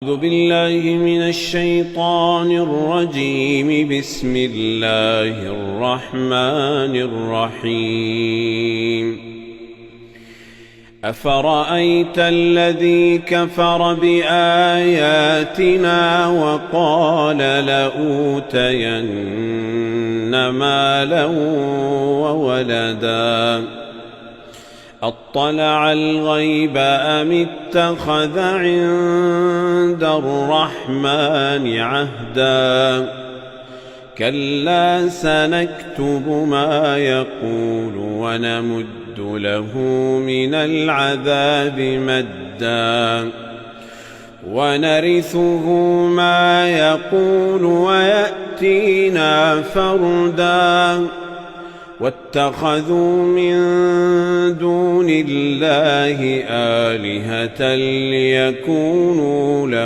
أعوذ بالله من الشيطان الرجيم. بسم الله الرحمن الرحيم. أفرأيت الذي كفر بآياتنا وقال لأوتين مالا وولدا أطلع الغيب أم اتخذ عند الرحمن عهدا كلا سنكتب ما يقول ونمد له من العذاب مدا ونرثه ما يقول ويأتينا فردا واتخذوا من دون الله آلهة ليكونوا له